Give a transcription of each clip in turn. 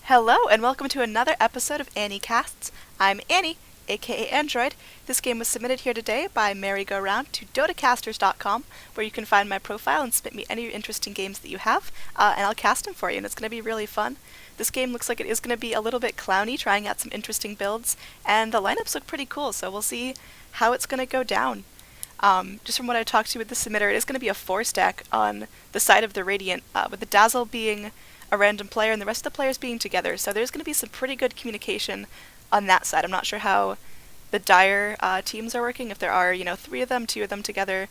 Hello, and welcome to another episode of Annie Casts. I'm Annie, aka Android. This game was submitted here today by m3rryg0r0und to dotacasters.com, where you can find my profile and submit me any interesting games that you have, and I'll cast them for you, and it's going to be really fun. This game looks like it is going to be a little bit clowny, trying out some interesting builds, and the lineups look pretty cool, so we'll see how it's going to go down. Just from what I talked to with the submitter, it is going to be a 4-stack on the side of the Radiant, with the Dazzle being a random player and the rest of the players being together. So there's going to be some pretty good communication on that side. I'm not sure how the Dire teams are working, if there are, 3 of them, 2 of them together.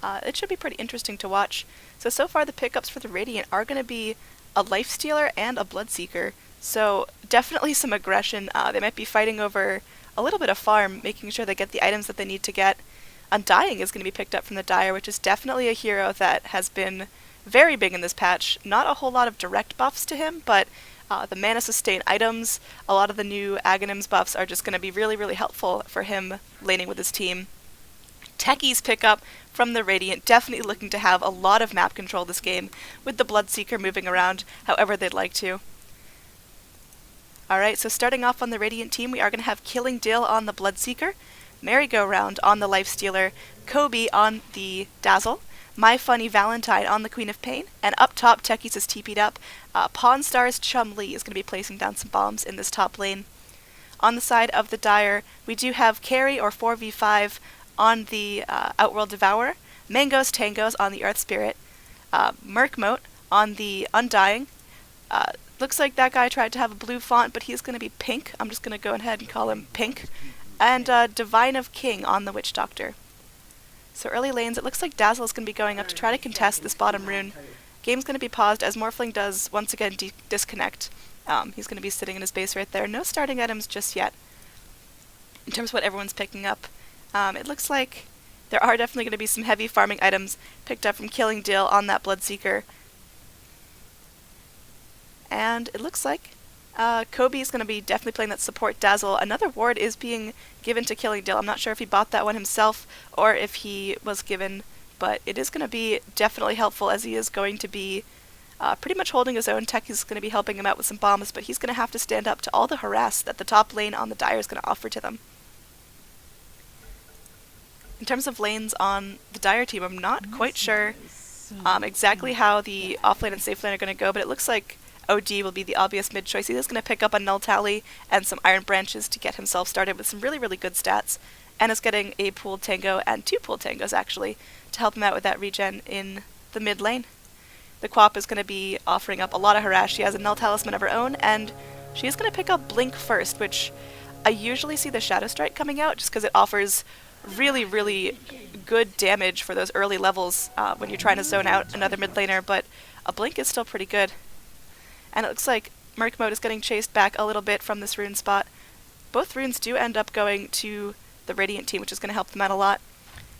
It should be pretty interesting to watch. So far the pickups for the Radiant are going to be a Lifestealer and a Bloodseeker. So definitely some aggression. They might be fighting over a little bit of farm, making sure they get the items that they need to get. Undying is going to be picked up from the Dire, which is definitely a hero that has been very big in this patch. Not a whole lot of direct buffs to him, but the mana sustain items, a lot of the new Aghanims buffs are just going to be really, really helpful for him laning with his team. Techies pick up from the Radiant, definitely looking to have a lot of map control this game, with the Bloodseeker moving around however they'd like to. Alright, so starting off on the Radiant team, we are going to have Killing Dill on the Bloodseeker, m3rryg0r0und on the Lifestealer, Kobe on the Dazzle, My Funny Valentine on the Queen of Pain, and up top, Techies is TP'd up. Pawn Star's Chum-Li is going to be placing down some bombs in this top lane. On the side of the Dire, we do have Carry or 4v5 on the Outworld Devourer, Mangos Tangos on the Earth Spirit, m3rryg0r0und on the Undying. Looks like that guy tried to have a blue font, but he's going to be pink. I'm just going to go ahead and call him pink. And Divine of King on the Witch Doctor. So early lanes, it looks like Dazzle is going to be going up to try to contest this bottom rune. Game's going to be paused as m3rryg does once again disconnect. He's going to be sitting in his base right there. No starting items just yet. In terms of what everyone's picking up, it looks like there are definitely going to be some heavy farming items picked up from Killing Dill on that Bloodseeker. And it looks like Kobe is going to be definitely playing that support Dazzle. Another ward is being given to Killing Dill. I'm not sure if he bought that one himself or if he was given, but it is going to be definitely helpful as he is going to be pretty much holding his own. Tech is going to be helping him out with some bombs, but he's going to have to stand up to all the harass that the top lane on the Dire is going to offer to them. In terms of lanes on the Dire team, I'm not quite sure exactly how the offlane and safe lane are going to go, but it looks like OD will be the obvious mid choice. He is going to pick up a Null Tally and some Iron Branches to get himself started with some really, really good stats, and is getting a pooled Tango and 2 pooled Tangos actually to help him out with that regen in the mid lane. The Quap is going to be offering up a lot of harass. She has a Null Talisman of her own, and she is going to pick up Blink first, which I usually see the Shadow Strike coming out just because it offers really, really good damage for those early levels when you're trying to zone out another mid laner, but a Blink is still pretty good. And it looks like m3rryg0r0und is getting chased back a little bit from this rune spot. Both runes do end up going to the Radiant team, which is going to help them out a lot.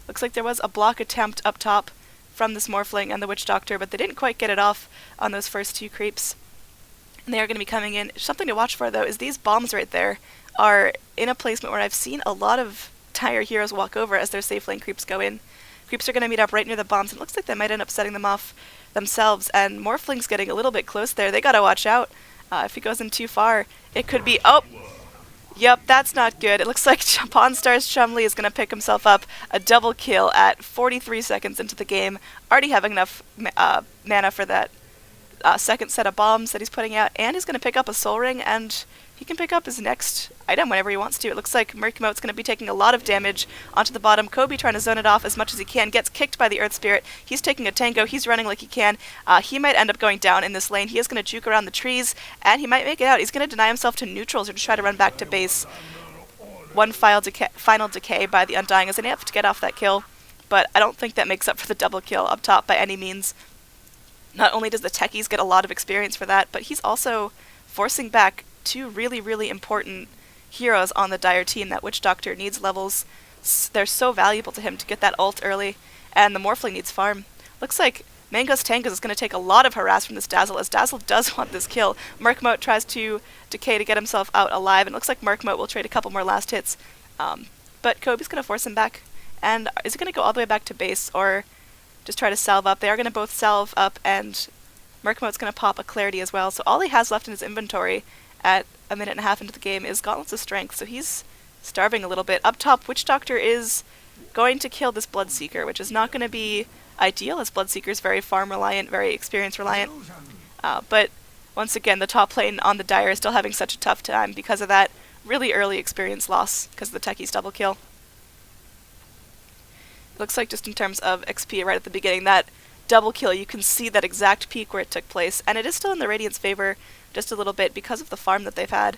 Looks like there was a block attempt up top from this m3rryg and the Witch Doctor, but they didn't quite get it off on those first 2 creeps. And they are going to be coming in. Something to watch for, though, is these bombs right there are in a placement where I've seen a lot of Dire heroes walk over as their safe lane creeps go in. Creeps are going to meet up right near the bombs, and it looks like they might end up setting them off themselves, and m3rryg's getting a little bit close there. They gotta watch out. If he goes in too far, it could be... Oh! Yep, that's not good. It looks like Pawn Star's Chum-Li is gonna pick himself up a double kill at 43 seconds into the game, already having enough mana for that second set of bombs that he's putting out, and he's gonna pick up a Soul Ring, and he can pick up his next item whenever he wants to. It looks like m3rryg0r0und's going to be taking a lot of damage onto the bottom. Kobe trying to zone it off as much as he can, gets kicked by the Earth Spirit. He's taking a Tango, he's running like he can. He might end up going down in this lane. He is going to juke around the trees, and he might make it out. He's going to deny himself to neutrals or just try to run back to base. One final decay by the Undying is enough to get off that kill, but I don't think that makes up for the double kill up top by any means. Not only does the Techies get a lot of experience for that, but he's also forcing back 2 really, really important heroes on the Dire team. That Witch Doctor needs levels. They're so valuable to him to get that ult early, and the m3rryg needs farm. Looks like Mangos Tangos is going to take a lot of harass from this Dazzle, as Dazzle does want this kill. m3rryg0r0und tries to decay to get himself out alive, and it looks like m3rryg0r0und will trade a couple more last hits. But Kobe's going to force him back. And is it going to go all the way back to base, or just try to salve up? They are going to both salve up and m3rryg0r0und's going to pop a Clarity as well, so all he has left in his inventory at a minute and a half into the game is Gauntlets of Strength, so he's starving a little bit. Up top, Witch Doctor is going to kill this Bloodseeker, which is not going to be ideal, as Bloodseeker is very farm reliant, very experience reliant. But once again, the top lane on the Dire is still having such a tough time because of that really early experience loss, because of the Techie's double kill. Looks like just in terms of XP right at the beginning, that double kill, you can see that exact peak where it took place, and it is still in the Radiant's favor just a little bit because of the farm that they've had.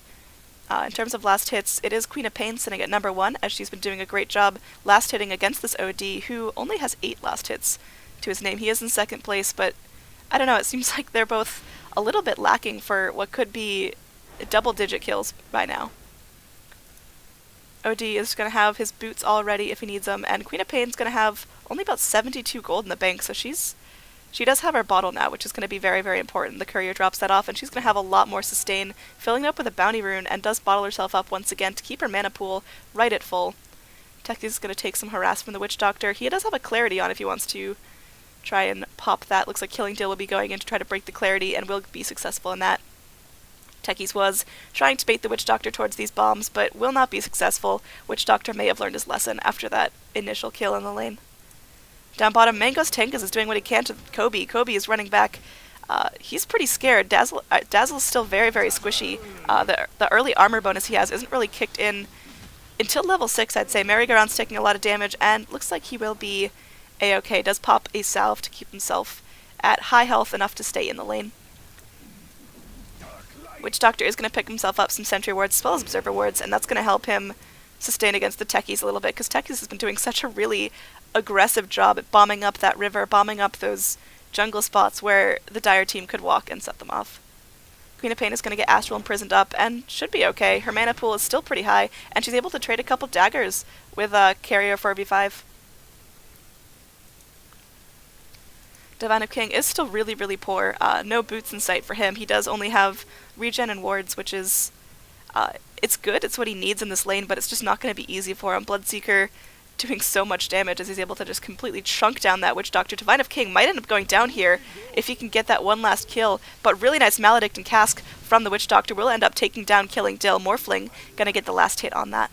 In terms of last hits, it is Queen of Pain sitting at number 1, as she's been doing a great job last hitting against this OD, who only has 8 last hits to his name. He is in second place, but I don't know, it seems like they're both a little bit lacking for what could be double-digit kills by now. OD is going to have his boots all ready if he needs them, and Queen of Pain's going to have only about 72 gold in the bank, so she does have her bottle now, which is going to be very, very important. The courier drops that off, and she's going to have a lot more sustain, filling up with a bounty rune, and does bottle herself up once again to keep her mana pool right at full. Techie is going to take some harass from the Witch Doctor. He does have a Clarity on if he wants to try and pop that. Looks like Killing Deal will be going in to try to break the Clarity, and will be successful in that. Techie's was trying to bait the Witch Doctor towards these bombs, but will not be successful. Witch Doctor may have learned his lesson after that initial kill in the lane. Down bottom, Mango's Tankas is doing what he can to Kobe. Kobe is running back. He's pretty scared. Dazzle is still very, very squishy. The early armor bonus he has isn't really kicked in until level 6, I'd say. m3rryg0r0und's taking a lot of damage, and looks like he will be a-okay. Does pop a salve to keep himself at high health enough to stay in the lane. Witch Doctor is going to pick himself up some sentry wards as well as observer wards, and that's going to help him sustain against the Techies a little bit, because Techies has been doing such a really aggressive job at bombing up that river, bombing up those jungle spots where the Dire team could walk and set them off. Queen of Pain is going to get Astral imprisoned up and should be okay. Her mana pool is still pretty high, and she's able to trade a couple daggers with Carrier 4v5. Divine of King is still really, really poor. No boots in sight for him. He does only have regen and wards, which is... it's good, it's what he needs in this lane, but it's just not going to be easy for him. Bloodseeker doing so much damage as he's able to just completely chunk down that Witch Doctor. Divine of King might end up going down here if he can get that one last kill, but really nice Maledict and Cask from the Witch Doctor will end up taking down Killing Dill. Morphling gonna get the last hit on that.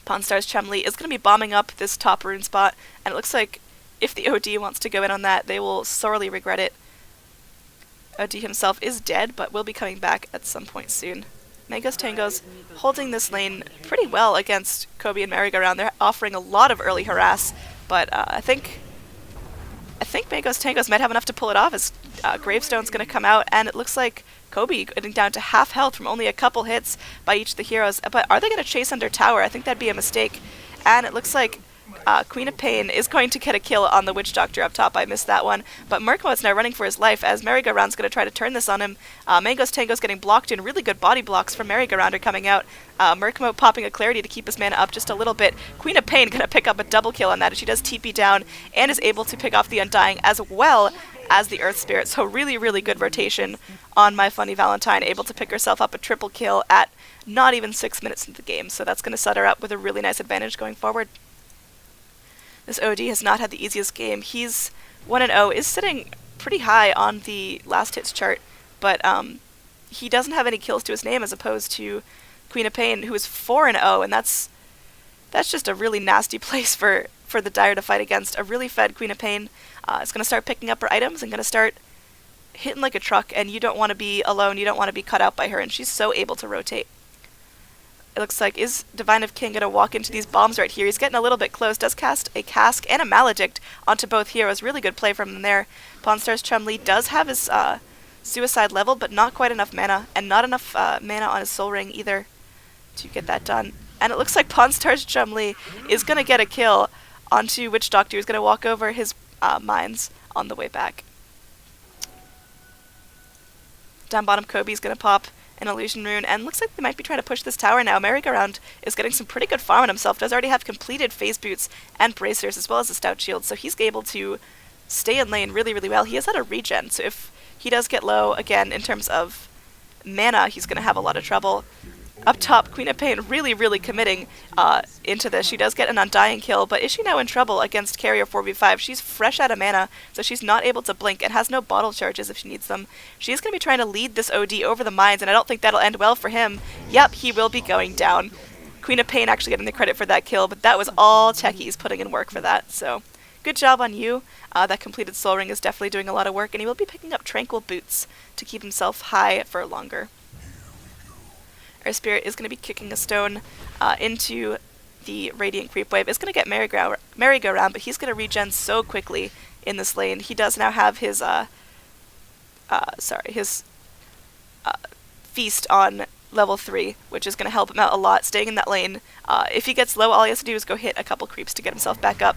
Pawn Stars Chumley is gonna be bombing up this top rune spot, and it looks like if the OD wants to go in on that, they will sorely regret it. OD himself is dead, but will be coming back at some point soon. Mango's Tango's holding this lane pretty well against Kobe and m3rryg0r0und. They're offering a lot of early harass, but I think Mango's Tango's might have enough to pull it off as Gravestone's going to come out, and it looks like Kobe getting down to half health from only a couple hits by each of the heroes. But are they going to chase under tower? I think that'd be a mistake. And it looks like Queen of Pain is going to get a kill on the Witch Doctor up top. I missed that one. But m3rryg0r0und is now running for his life as m3rryg0r0und's going to try to turn this on him. Mango's Tango's getting blocked in. Really good body blocks from m3rryg0r0und are coming out. m3rryg0r0und popping a Clarity to keep his mana up just a little bit. Queen of Pain going to pick up a double kill on that as she does TP down and is able to pick off the Undying as well as the Earth Spirit. So really, really good rotation on My Funny Valentine, able to pick herself up a triple kill at not even 6 minutes into the game. So that's going to set her up with a really nice advantage going forward. This OD has not had the easiest game. He's 1-0, is sitting pretty high on the last hits chart, but he doesn't have any kills to his name as opposed to Queen of Pain, who is 4-0, and that's just a really nasty place for the Dire to fight against. A really fed Queen of Pain is going to start picking up her items and going to start hitting like a truck, and you don't want to be alone, you don't want to be cut out by her, and she's so able to rotate. It looks like, is Divine of King going to walk into these bombs right here? He's getting a little bit close. Does cast a Cask and a Maledict onto both heroes. Really good play from him there. Pawn Stars Chumley does have his Suicide level, but not quite enough mana, and not enough mana on his Soul Ring either to get that done. And it looks like Pawn Stars Chumley is going to get a kill onto Witch Doctor, who's going to walk over his mines on the way back. Down bottom, Kobe's going to pop an Illusion Rune, and looks like they might be trying to push this tower now. m3rryg0r0und is getting some pretty good farm on himself, does already have completed Phase Boots and Bracers, as well as a Stout Shield, so he's able to stay in lane really, really well. He has had a regen, so if he does get low, again, in terms of mana, he's going to have a lot of trouble. Up top, Queen of Pain really, really committing into this. She does get an Undying kill, but is she now in trouble against Carrier 4v5? She's fresh out of mana, so she's not able to blink and has no bottle charges if she needs them. She's going to be trying to lead this OD over the mines, and I don't think that'll end well for him. Yep, he will be going down. Queen of Pain actually getting the credit for that kill, but that was all techies putting in work for that, so good job on you. That completed Soul Ring is definitely doing a lot of work, and he will be picking up Tranquil Boots to keep himself high for longer. Our Spirit is going to be kicking a stone into the Radiant Creep Wave. It's going to get Merry-Go-Round, but he's going to regen so quickly in this lane. He does now have his Feast on level 3, which is going to help him out a lot, staying in that lane. If he gets low, all he has to do is go hit a couple creeps to get himself back up.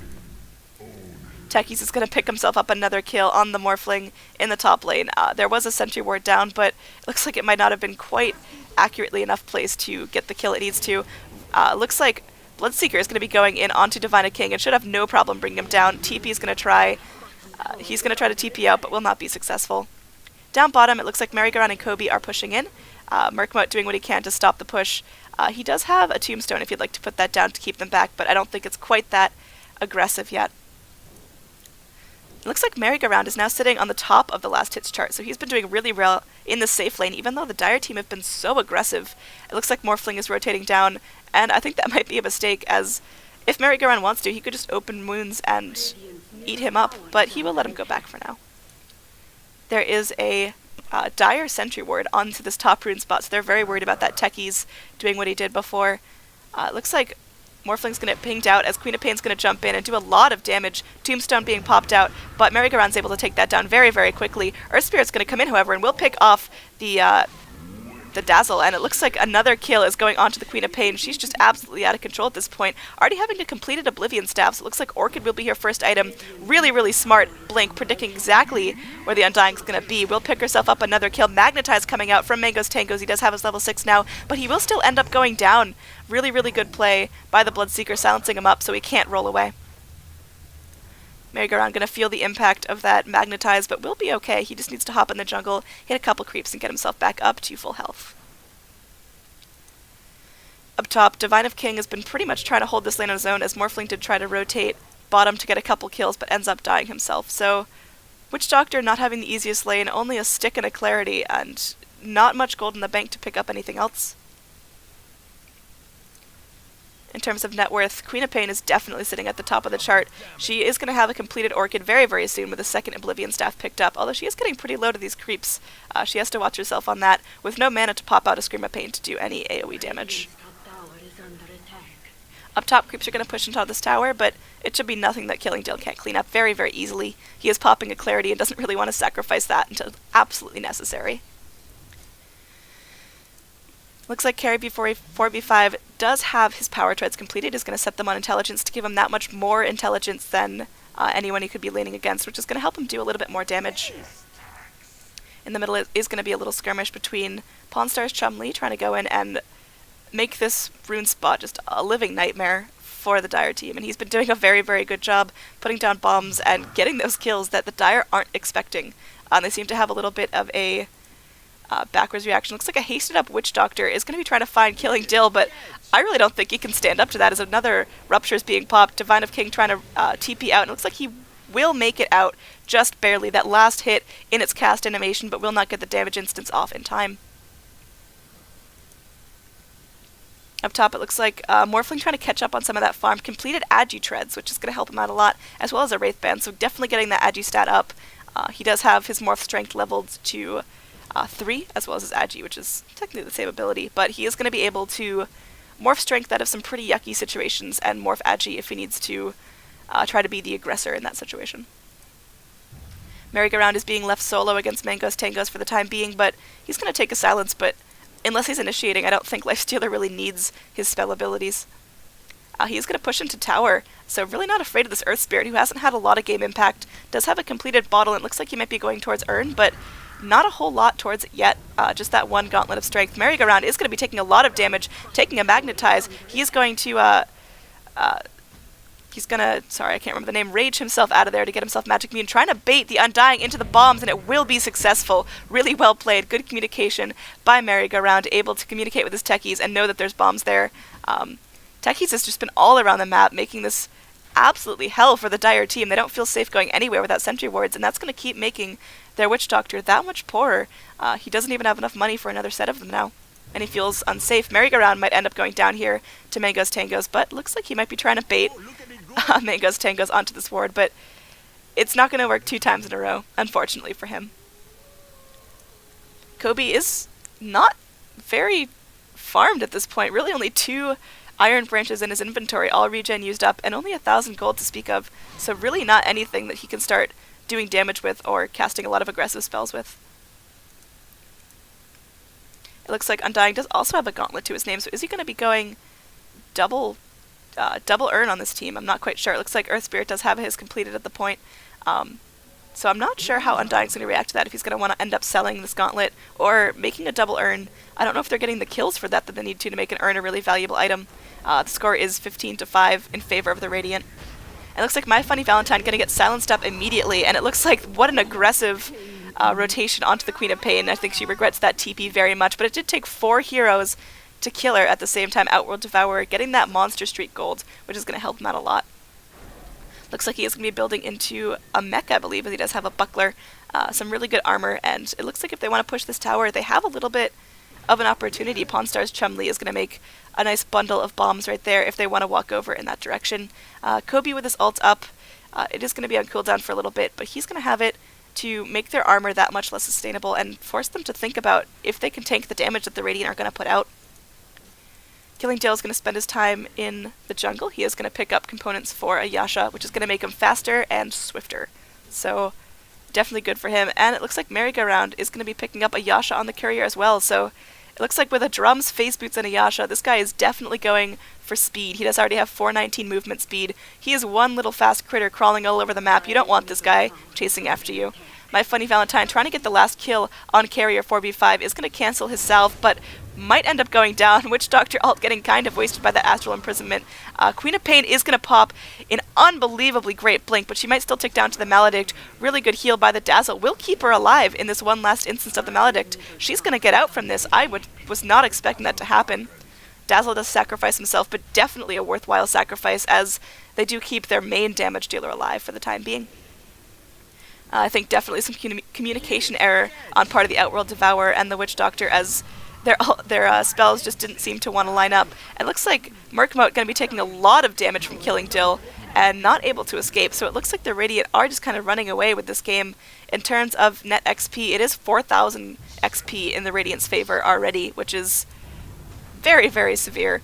Techies is going to pick himself up another kill on the Morphling in the top lane. There was a sentry ward down, but it looks like it might not have been quite accurately enough placed to get the kill it needs to. Looks like Bloodseeker is going to be going in onto Divina King and should have no problem bringing him down. TP is going to try. He's going to try to TP out, but will not be successful. Down bottom, it looks like Merry-Go-Round and Kobe are pushing in. m3rryg0r0und doing what he can to stop the push. He does have a Tombstone if you'd like to put that down to keep them back, but I don't think it's quite that aggressive yet. It looks like m3rryg0r0und is now sitting on the top of the last hits chart, so he's been doing really well in the safe lane, even though the Dire team have been so aggressive. It looks like Morphling is rotating down, and I think that might be a mistake, as if m3rryg0r0und wants to, he could just open wounds and eat him up, but he will let him go back for now. There is a Dire sentry ward onto this top rune spot, so they're very worried about that techies doing what he did before. It looks like Morphling's going to get pinged out as Queen of Pain's going to jump in and do a lot of damage. Tombstone being popped out, but m3rryg0r0und's able to take that down very, very quickly. Earth Spirit's going to come in, however, and will pick off the Dazzle, and it looks like another kill is going on to the Queen of Pain. She's just absolutely out of control at this point. Already having a completed Oblivion Staff, so it looks like Orchid will be her first item. Really, really smart Blink, predicting exactly where the Undying's going to be. Will pick herself up another kill. Magnetize coming out from Mango's Tangos. He does have his level 6 now, but he will still end up going down. Really, really good play by the Bloodseeker, silencing him up so he can't roll away. m3rryg0r0und going to feel the impact of that Magnetize, but will be okay. He just needs to hop in the jungle, hit a couple creeps, and get himself back up to full health. Up top, Divine of King has been pretty much trying to hold this lane on his own, as Morphling did try to rotate bottom to get a couple kills, but ends up dying himself. So, Witch Doctor not having the easiest lane, only a stick and a Clarity, and not much gold in the bank to pick up anything else. In terms of net worth, Queen of Pain is definitely sitting at the top of the chart. She is going to have a completed Orchid very, very soon with a second Oblivion Staff picked up, although she is getting pretty low to these creeps. She has to watch herself on that, with no mana to pop out a Scream of Pain to do any AoE damage. Up top, creeps are going to push into this tower, but it should be nothing that Killing Deal can't clean up very, very easily. He is popping a Clarity and doesn't really want to sacrifice that until absolutely necessary. Looks like Carry before 4v5 does have his power treads completed. Is going to set them on intelligence to give him that much more intelligence than anyone he could be laning against, which is going to help him do a little bit more damage. In the middle is going to be a little skirmish between Pawnstar's Chumley trying to go in and make this rune spot just a living nightmare for the Dire team, and he's been doing a very, very good job putting down bombs and getting those kills that the Dire aren't expecting. They seem to have a little bit of a backwards reaction. Looks like a hasted up Witch Doctor is going to be trying to find Killing Dill, but I really don't think he can stand up to that as another Rupture is being popped. Divine of King trying to TP out, and it looks like he will make it out just barely. That last hit in its cast animation, but will not get the damage instance off in time. Up top, it looks like Morphling trying to catch up on some of that farm. Completed Agi Treads, which is going to help him out a lot, as well as a Wraith Band, so definitely getting that Agi stat up. He does have his Morph Strength leveled to 3, as well as his Agi, which is technically the same ability, but he is going to be able to Morph Strength out of some pretty yucky situations, and Morph Agi if he needs to try to be the aggressor in that situation. m3rryg0r0und is being left solo against Mango's Tangos for the time being, but he's going to take a silence, but unless he's initiating, I don't think Lifestealer really needs his spell abilities. He's going to push into tower, so really not afraid of this Earth Spirit, who hasn't had a lot of game impact. Does have a completed bottle, and it looks like he might be going towards Urn, but not a whole lot towards it yet. Just that one Gauntlet of Strength. m3rryg0r0und is going to be taking a lot of damage, taking a Magnetize. He is going to He's gonna, sorry, I can't remember the name, rage himself out of there to get himself magic immune, trying to bait the Undying into the bombs, and it will be successful. Really well played, good communication by m3rryg0r0und, able to communicate with his techies and know that there's bombs there. Techies has just been all around the map, making this absolutely hell for the Dire team. They don't feel safe going anywhere without sentry wards, and that's going to keep making their Witch Doctor that much poorer. He doesn't even have enough money for another set of them now, and he feels unsafe. m3rryg0r0und might end up going down here to Mango's Tangos, but looks like he might be trying to bait Mango's Tangos onto this ward, but it's not going to work 2 times in a row, unfortunately for him. Kobe is not very farmed at this point, really only 2 iron branches in his inventory, all regen used up, and only 1,000 gold to speak of, so really not anything that he can start doing damage with or casting a lot of aggressive spells with. It looks like Undying does also have a gauntlet to his name, so is he going to be going double earn on this team? I'm not quite sure. It looks like Earth Spirit does have his completed at the point, so I'm not sure how Undying's going to react to that, if he's going to want to end up selling this gauntlet or making a double earn. I don't know if they're getting the kills for that they need to make an earn a really valuable item. The score is 15-5 in favor of the Radiant. It looks like My Funny Valentine going to get silenced up immediately, and it looks like what an aggressive rotation onto the Queen of Pain. I think she regrets that TP very much, but it did take 4 heroes to kill her at the same time. Outworld Devourer getting that Monster Street gold, which is going to help him out a lot. Looks like he is going to be building into a mech, I believe, as he does have a buckler, some really good armor, and it looks like if they want to push this tower, they have a little bit of an opportunity. Pawn Star's Chumley is going to make a nice bundle of bombs right there if they want to walk over in that direction. Kobe with his ult up, it is going to be on cooldown for a little bit, but he's going to have it to make their armor that much less sustainable and force them to think about if they can tank the damage that the Radiant are going to put out. Killing Dale is going to spend his time in the jungle. He is going to pick up components for a Yasha, which is going to make him faster and swifter. So definitely good for him. And it looks like m3rryg0r0und is going to be picking up a Yasha on the courier as well. So it looks like with a drums, phase boots, and a Yasha, this guy is definitely going for speed. He does already have 419 movement speed. He is one little fast critter crawling all over the map. You don't want this guy chasing after you. My Funny Valentine trying to get the last kill on carrier 4v5 is going to cancel his salve, but might end up going down. Witch Doctor ult getting kind of wasted by the Astral Imprisonment. Queen of Pain is going to pop an unbelievably great blink, but she might still tick down to the Maledict. Really good heal by the Dazzle. Will keep her alive in this one last instance of the Maledict. She's going to get out from this. Was not expecting that to happen. Dazzle does sacrifice himself, but definitely a worthwhile sacrifice, as they do keep their main damage dealer alive for the time being. I think definitely some communication error on part of the Outworld Devourer and the Witch Doctor, as their spells just didn't seem to want to line up. It looks like Merkmote going to be taking a lot of damage from killing Dill and not able to escape, so it looks like the Radiant are just kind of running away with this game. In terms of net XP, it is 4,000 XP in the Radiant's favor already, which is very, very severe.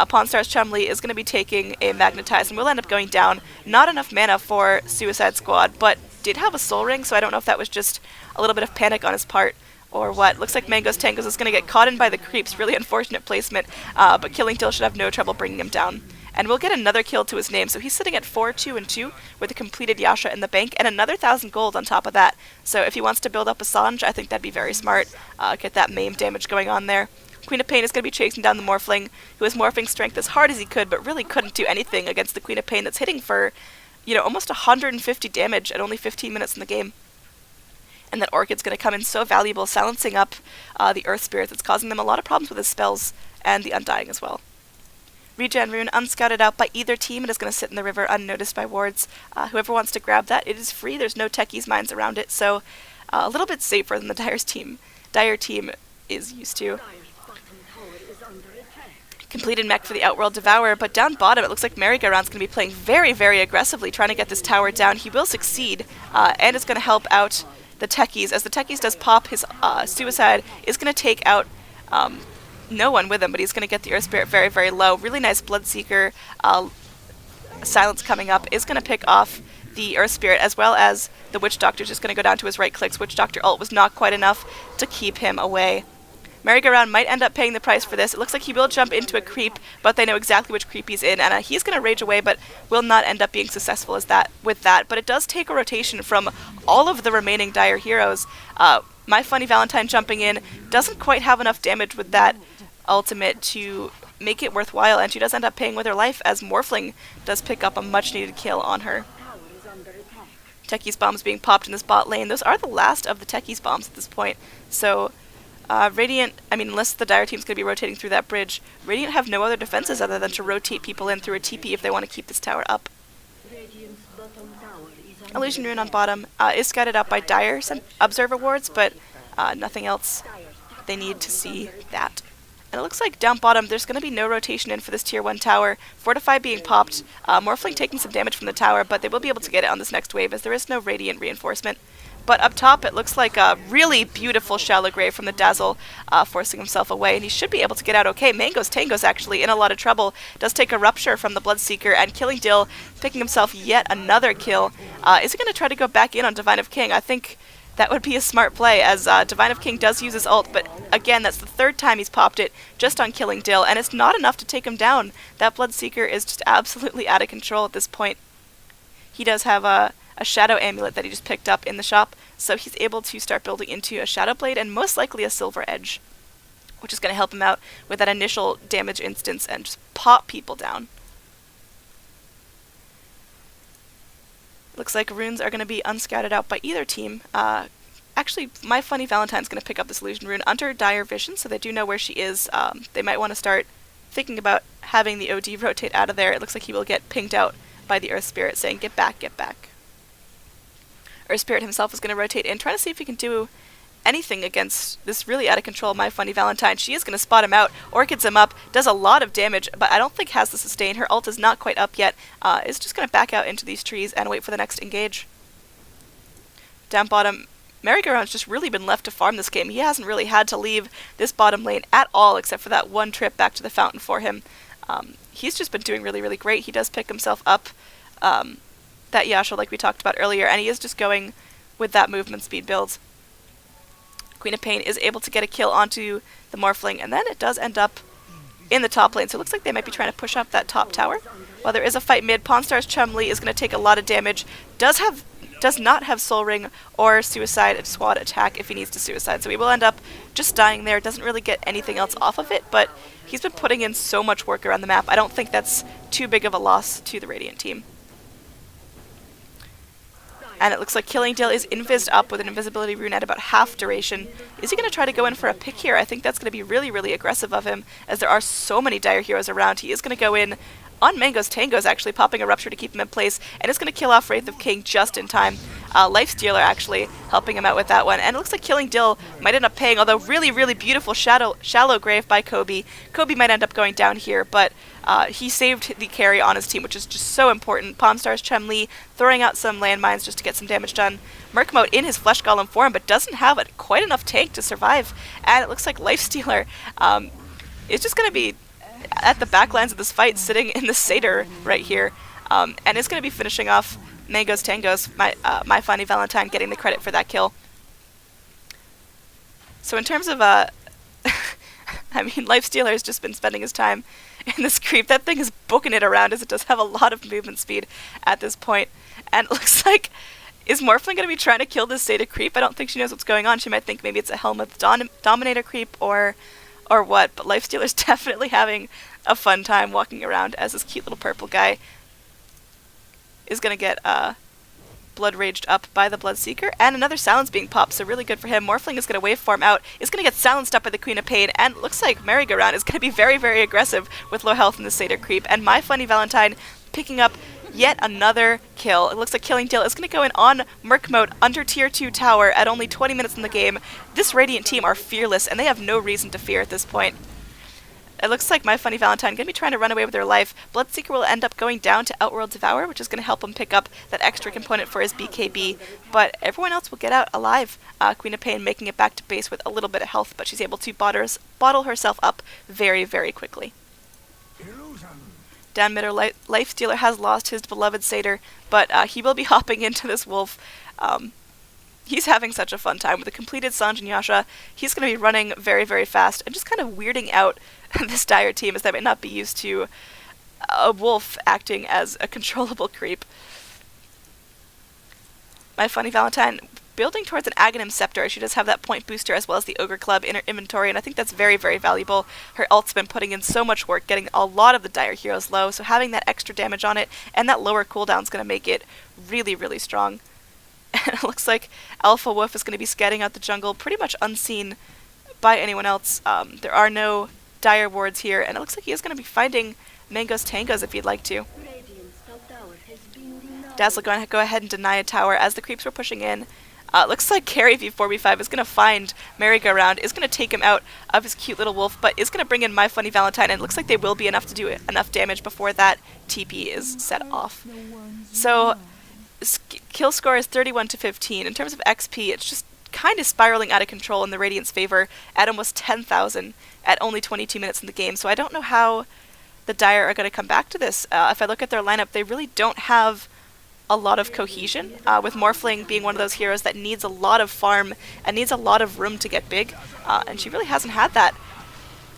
Pawn Star's Chumley is going to be taking a Magnetize and will end up going down. Not enough mana for Suicide Squad, but did have a Soul Ring, so I don't know if that was just a little bit of panic on his part or what. Looks like Mango's Tangos is going to get caught in by the creeps. Really unfortunate placement, but Killing Dill should have no trouble bringing him down. And we'll get another kill to his name, so he's sitting at 4-2-2 with a completed Yasha in the bank and another 1,000 gold on top of that. So if he wants to build up a Sange, I think that'd be very smart. Get that maim damage going on there. Queen of Pain is going to be chasing down the Morphling, who is morphing strength as hard as he could, but really couldn't do anything against the Queen of Pain that's hitting for, almost 150 damage at only 15 minutes in the game. And that Orchid's going to come in so valuable, silencing up the Earth Spirit that's causing them a lot of problems with his spells, and the Undying as well. Regen Rune, unscouted out by either team, it is going to sit in the river unnoticed by wards. Whoever wants to grab that, it is free, there's no techies mines around it, so a little bit safer than the Dire team is used to. Completed mech for the Outworld Devourer, but down bottom it looks like m3rryg0r0und's going to be playing very, very aggressively, trying to get this tower down. He will succeed, and it's going to help out the techies. As the techies does pop, his Suicide is going to take out no one with him, but he's going to get the Earth Spirit very, very low. Really nice Bloodseeker silence coming up is going to pick off the Earth Spirit, as well as the Witch Doctor just going to go down to his right clicks. Witch Doctor ult was not quite enough to keep him away. m3rryg0r0und might end up paying the price for this. It looks like he will jump into a creep, but they know exactly which creep he's in, and he's going to rage away, but will not end up being successful with that. But it does take a rotation from all of the remaining Dire heroes. My Funny Valentine jumping in doesn't quite have enough damage with that ultimate to make it worthwhile, and she does end up paying with her life as Morphling does pick up a much-needed kill on her. Techie's bombs being popped in this bot lane. Those are the last of the Techie's bombs at this point. So, Radiant, I mean, unless the Dire team's going to be rotating through that bridge, Radiant have no other defenses other than to rotate people in through a TP if they want to keep this tower up. Illusion Rune on bottom is scouted out by Dire Observer wards, but nothing else. They need to see that. And it looks like down bottom, there's going to be no rotation in for this tier 1 tower. Fortify being popped, Morphling taking some damage from the tower, but they will be able to get it on this next wave as there is no Radiant reinforcement. But up top, it looks like a really beautiful Shallow Grave from the Dazzle, forcing himself away, and he should be able to get out okay. Tango's actually in a lot of trouble. Does take a Rupture from the Bloodseeker, and Killing Dill picking himself yet another kill. Is he going to try to go back in on Divine of King? I think that would be a smart play, as Divine of King does use his ult, but again, that's the third time he's popped it just on Killing Dill, and it's not enough to take him down. That Bloodseeker is just absolutely out of control at this point. He does have a Shadow Amulet that he just picked up in the shop, so he's able to start building into a Shadow Blade and most likely a Silver Edge, which is going to help him out with that initial damage instance and just pop people down. Looks like runes are going to be unscouted out by either team. Actually, My Funny Valentine's going to pick up this Illusion Rune under Dire Vision, so they do know where she is. They might want to start thinking about having the OD rotate out of there. It looks like he will get pinged out by the Earth Spirit saying, "Get back, get back." Earth Spirit himself is going to rotate in, trying to see if he can do anything against this really out of control My Funny Valentine. She is going to spot him out, orchids him up, does a lot of damage, but I don't think has the sustain. Her ult is not quite up yet. Is just going to back out into these trees and wait for the next engage. Down bottom, m3rryg0r0und's just really been left to farm this game. He hasn't really had to leave this bottom lane at all, except for that one trip back to the fountain for him. He's just been doing really, really great. He does pick himself up that Yasha like we talked about earlier, and he is just going with that movement speed build. Queen of Pain is able to get a kill onto the Morphling, and then it does end up in the top lane. So it looks like they might be trying to push up that top tower. While there is a fight mid, Pawn Star's Chumli is going to take a lot of damage. Does not have Soul Ring or Suicide Squad attack if he needs to suicide. So he will end up just dying there. Doesn't really get anything else off of it, but he's been putting in so much work around the map. I don't think that's too big of a loss to the Radiant team. And it looks like Killing Dill is invised up with an invisibility rune at about half duration. Is he going to try to go in for a pick here? I think that's going to be really, really aggressive of him, as there are so many Dire heroes around. He is going to go in on Tango's actually, popping a Rupture to keep him in place, and it's going to kill off Wraith of King just in time. Lifestealer actually helping him out with that one, and it looks like Killing Dill might end up paying, although really, really beautiful Shallow Grave by Kobe. Kobe might end up going down here, but he saved the carry on his team, which is just so important. Pawn Star's Chumli throwing out some landmines just to get some damage done. Merkmote in his Flesh Golem form, but doesn't have quite enough tank to survive, and it looks like Lifestealer is just going to be at the backlines of this fight, sitting in the Satyr right here, and is going to be finishing off Tango's My Funny Valentine, getting the credit for that kill. So in terms of, I mean, Lifestealer has just been spending his time in this creep. That thing is booking it around, as it does have a lot of movement speed at this point. And it looks like, is Morphling going to be trying to kill this Satyr creep? I don't think she knows what's going on. She might think maybe it's a Helmut Dominator creep or what, but Lifestealer's definitely having a fun time walking around as this cute little purple guy is going to get blood raged up by the Bloodseeker, and another silence being popped, so really good for him. Morphling is going to waveform out, is going to get silenced up by the Queen of Pain, and it looks like m3rryg0r0und is going to be very, very aggressive with low health in the Satyr creep, and My Funny Valentine picking up yet another kill. It looks like Killing Dill is going to go in on Merkmote under tier 2 tower at only 20 minutes in the game. This Radiant team are fearless, and they have no reason to fear at this point. It looks like My Funny Valentine going to be trying to run away with their life. Bloodseeker will end up going down to Outworld Devour, which is going to help him pick up that extra component for his BKB, but everyone else will get out alive. Queen of Pain making it back to base with a little bit of health, but she's able to bottle herself up very, very quickly. Down mid, Lifestealer has lost his beloved Satyr, but he will be hopping into this wolf. He's having such a fun time with a completed Sange and Yasha. He's going to be running very, very fast and just kind of weirding out this Dire team, as they might not be used to a wolf acting as a controllable creep. My Funny Valentine building towards an Aghanim Scepter. She does have that point booster as well as the Ogre Club in her inventory, and I think that's very, very valuable. Her ult's been putting in so much work, getting a lot of the Dire heroes low, so having that extra damage on it and that lower cooldown is going to make it really, really strong. And it looks like Alpha Wolf is going to be scouting out the jungle pretty much unseen by anyone else. There are no Dire wards here, and it looks like he is going to be finding Mango's Tangos if he'd like to. Dazzle going to go ahead and deny a tower as the creeps were pushing in. Looks like Carry v4v5 is going to find m3rryg0r0und, is going to take him out of his cute little wolf, but is going to bring in My Funny Valentine, and it looks like they will be enough to do enough damage before that TP is set off. So, kill score is 31-15. In terms of XP, it's just kind of spiraling out of control in the Radiant's favor at almost 10,000 at only 22 minutes in the game, so I don't know how the Dire are going to come back to this. If I look at their lineup, they really don't have a lot of cohesion, with Morphling being one of those heroes that needs a lot of farm and needs a lot of room to get big, and she really hasn't had that.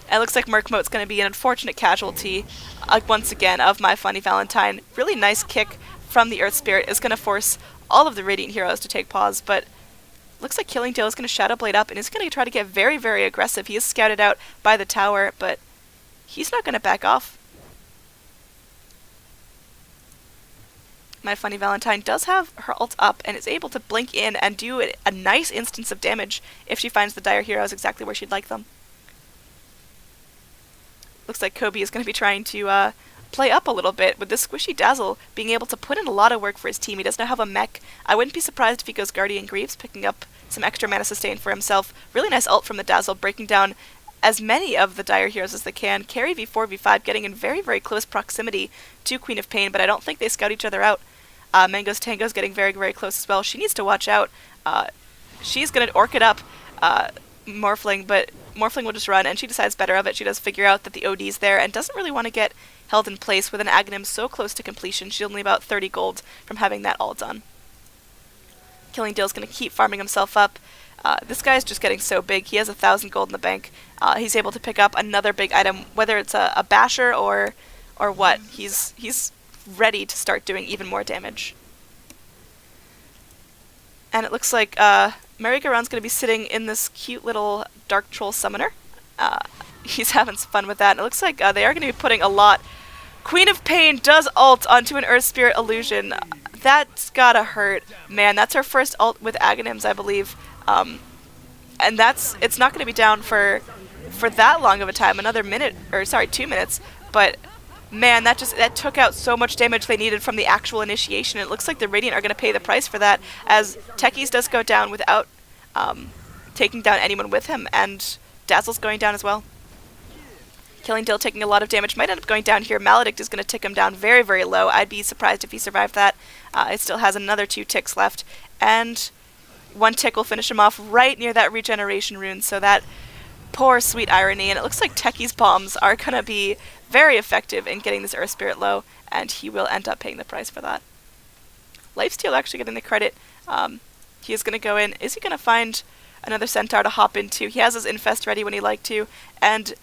It looks like Merkmote's going to be an unfortunate casualty, once again, of My Funny Valentine. Really nice kick from the Earth Spirit is going to force all of the Radiant heroes to take pause, but looks like Killing Deal is going to Shadow Blade up and is going to try to get very, very aggressive. He is scouted out by the tower, but he's not going to back off. My Funny Valentine does have her ult up and is able to blink in and do a nice instance of damage if she finds the Dire heroes exactly where she'd like them. Looks like Kobe is going to be trying to play up a little bit with this squishy Dazzle being able to put in a lot of work for his team. He does now have a mech. I wouldn't be surprised if he goes Guardian Greaves, picking up some extra mana sustain for himself. Really nice ult from the Dazzle, breaking down as many of the Dire heroes as they can. Carry v4v5 getting in very, very close proximity to Queen of Pain, but I don't think they scout each other out. Mango's Tango's getting very, very close as well. She needs to watch out. She's going to orc it up Morphling, but Morphling will just run, and she decides better of it. She does figure out that the OD's there and doesn't really want to get held in place with an Aghanim so close to completion. She's only about 30 gold from having that all done. Killing Deal's going to keep farming himself up. This guy's just getting so big. He has 1,000 gold in the bank. He's able to pick up another big item, whether it's a basher or what. He's ready to start doing even more damage. And it looks like m3rryg0r0und's going to be sitting in this cute little Dark Troll Summoner. He's having some fun with that. And it looks like they are going to be putting a lot. Queen of Pain does ult onto an Earth Spirit Illusion. That's gotta hurt. Man, that's her first ult with Aghanims, I believe. And it's not going to be down for that long of a time, another minute, or sorry, 2 minutes, but man, that took out so much damage they needed from the actual initiation. It looks like the Radiant are going to pay the price for that, as Techies does go down without taking down anyone with him, and Dazzle's going down as well. Killing Deal taking a lot of damage, might end up going down here. Maledict is going to tick him down very, very low. I'd be surprised if he survived that. It still has another 2 ticks left, and 1 tick will finish him off right near that regeneration rune, so that poor sweet irony, and it looks like Techie's bombs are going to be very effective in getting this Earth Spirit low, and he will end up paying the price for that. Lifesteal actually getting the credit. He is going to go in. Is he going to find another Centaur to hop into? He has his Infest ready when he'd like to, and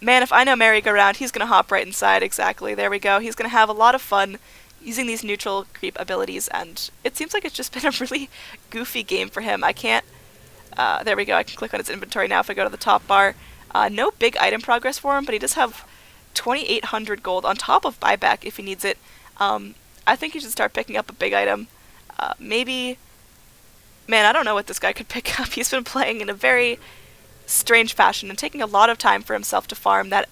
man, if I know m3rryg0r0und, he's going to hop right inside. Exactly, there we go. He's going to have a lot of fun using these neutral creep abilities, and it seems like it's just been a really goofy game for him. I can't there we go, I can click on his inventory now if I go to the top bar. No big item progress for him, but he does have 2,800 gold on top of buyback if he needs it. I think he should start picking up a big item. Maybe, man, I don't know what this guy could pick up. He's been playing in a very strange fashion and taking a lot of time for himself to farm. That,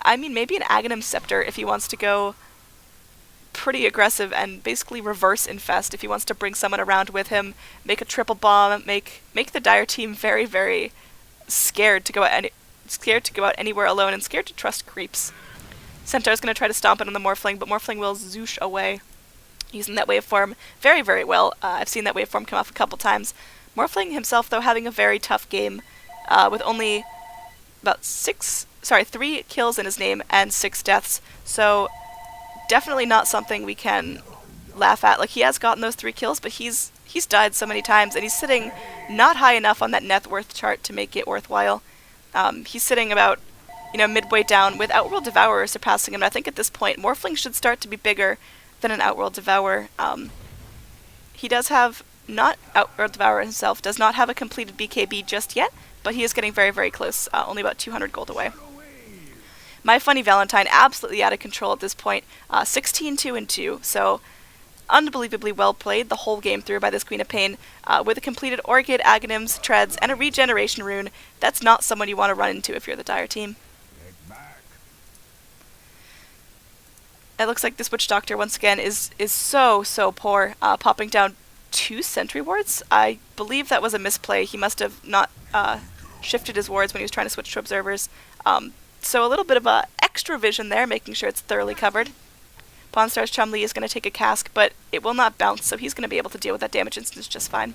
I mean, maybe an Aghanim Scepter if he wants to go pretty aggressive and basically reverse infest. If he wants to bring someone around with him, make a triple bomb, make the Dire team very, very scared to go out anywhere alone and scared to trust creeps. Centaur's going to try to stomp it on the Morphling, but Morphling will zoosh away using that waveform very, very well. I've seen that waveform come off a couple times. Morphling himself, though, having a very tough game with only about 3 kills in his name and 6 deaths, so definitely not something we can laugh at. Like, he has gotten those 3 kills, but he's died so many times, and he's sitting not high enough on that net worth chart to make it worthwhile. He's sitting about, midway down with Outworld Devourer surpassing him, and I think at this point, Morphling should start to be bigger than an Outworld Devourer. He does have not Outworld Devourer himself, does not have a completed BKB just yet, but he is getting very, very close, only about 200 gold away. My Funny Valentine absolutely out of control at this point, 16-2-2, so unbelievably well played the whole game through by this Queen of Pain, with a completed Orchid, Aghanims, Treads, and a Regeneration Rune. That's not someone you want to run into if you're the Dire team. It looks like this Witch Doctor, once again, is so poor, popping down 2 sentry wards. I believe that was a misplay. He must have not shifted his wards when he was trying to switch to observers. So a little bit of extra vision there, making sure it's thoroughly covered. Pawnstar's Chumley is going to take a cask, but it will not bounce, so he's going to be able to deal with that damage instance just fine.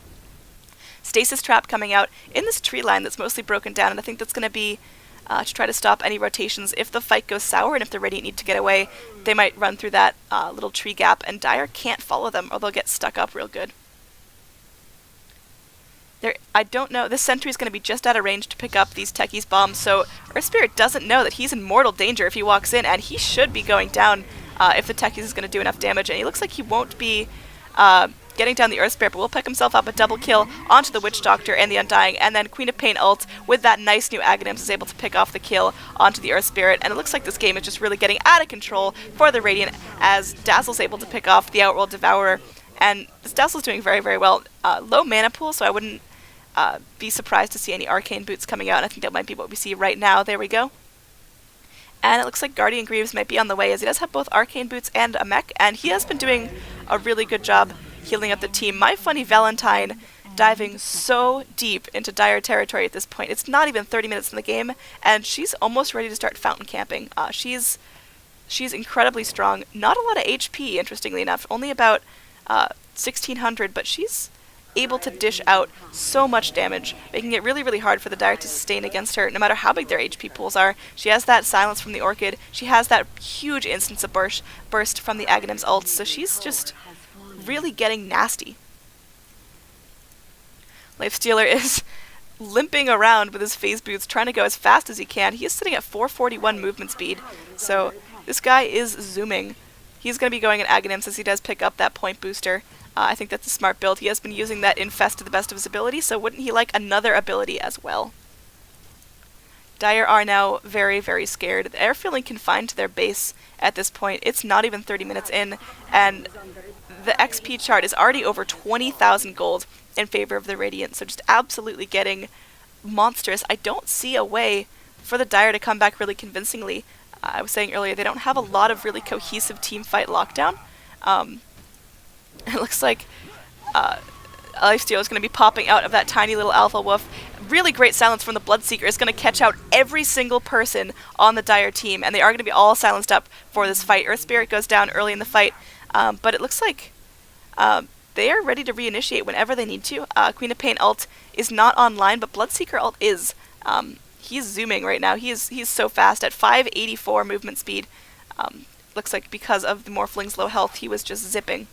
Stasis Trap coming out in this tree line that's mostly broken down, and I think that's going to be to try to stop any rotations. If the fight goes sour and if the Radiant need to get away, they might run through that little tree gap, and Dire can't follow them, or they'll get stuck up real good. I don't know, this sentry is going to be just out of range to pick up these Techies' bombs, so Earth Spirit doesn't know that he's in mortal danger if he walks in, and he should be going down if the Techies is going to do enough damage, and he looks like he won't be getting down the Earth Spirit, but will pick himself up a double kill onto the Witch Doctor and the Undying, and then Queen of Pain ult with that nice new Aghanims is able to pick off the kill onto the Earth Spirit, and it looks like this game is just really getting out of control for the Radiant as Dazzle's able to pick off the Outworld Devourer, and this Dazzle's doing very, very well. Low mana pool, so I wouldn't be surprised to see any Arcane Boots coming out, and I think that might be what we see right now. There we go. And it looks like Guardian Greaves might be on the way, as he does have both Arcane Boots and a mech, and he has been doing a really good job healing up the team. My Funny Valentine diving so deep into Dire territory at this point. It's not even 30 minutes in the game, and she's almost ready to start fountain camping. She's incredibly strong. Not a lot of HP, interestingly enough. Only about 1,600, but she's able to dish out so much damage, making it really, really hard for the Dire to sustain against her, no matter how big their HP pools are. She has that silence from the Orchid. She has that huge instance of burst from the Aghanim's ults, so she's just really getting nasty. Lifestealer is limping around with his phase boots, trying to go as fast as he can. He is sitting at 441 movement speed, so this guy is zooming. He's going to be going in Aghanims as he does pick up that point booster. I think that's a smart build. He has been using that Infest to the best of his ability, so wouldn't he like another ability as well? Dire are now very, very scared. They're feeling confined to their base at this point. It's not even 30 minutes in, and the XP chart is already over 20,000 gold in favor of the Radiant, so just absolutely getting monstrous. I don't see a way for the Dire to come back really convincingly. I was saying earlier, they don't have a lot of really cohesive team fight lockdown. It looks like Lifesteal is going to be popping out of that tiny little Alpha Wolf. Really great silence from the Bloodseeker is going to catch out every single person on the Dire team, and they are going to be all silenced up for this fight. Earth Spirit goes down early in the fight, but it looks like they are ready to reinitiate whenever they need to. Queen of Pain ult is not online, but Bloodseeker ult is. He's zooming right now. He's so fast at 584 movement speed. Looks like because of the Morphling's low health, he was just zipping.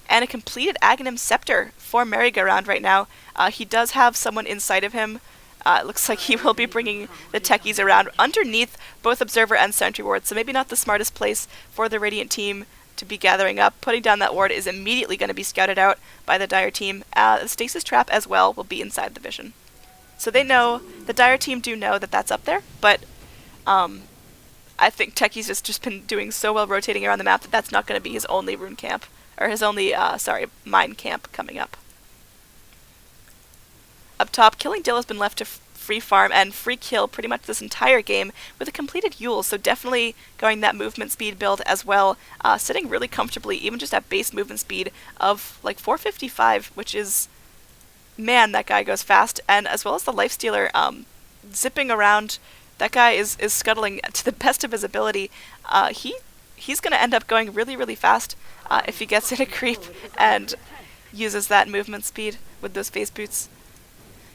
And a completed Aghanim Scepter for m3rryg0r0und right now. He does have someone inside of him. It looks like he will be bringing the Techies around underneath both Observer and Sentry Ward, so maybe not the smartest place for the Radiant team to be gathering up. Putting down that ward is immediately going to be scouted out by the Dire team. The Stasis Trap as well will be inside the vision. So they know, the Dire team do know that that's up there, but I think Techies has just been doing so well rotating around the map that that's not going to be his only rune camp. Or his only, mine camp coming up. Up top, Killing Dill has been left to free farm and free kill pretty much this entire game with a completed Yule, so definitely going that movement speed build as well, sitting really comfortably, even just at base movement speed of like 455, which is, man, that guy goes fast, and as well as the Lifestealer zipping around. That guy is scuttling to the best of his ability. He's going to end up going really, really fast if he gets in a creep and uses that movement speed with those phase boots.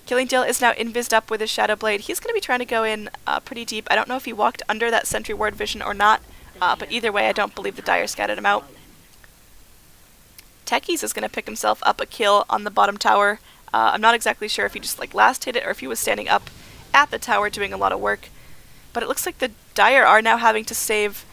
Killing Dill is now invised up with his Shadow Blade. He's going to be trying to go in pretty deep. I don't know if he walked under that Sentry Ward vision or not, but either way, I don't believe the Dire scattered him out. Techies is going to pick himself up a kill on the bottom tower. I'm not exactly sure if he just like last hit it or if he was standing up at the tower doing a lot of work. But it looks like the Dire are now having to save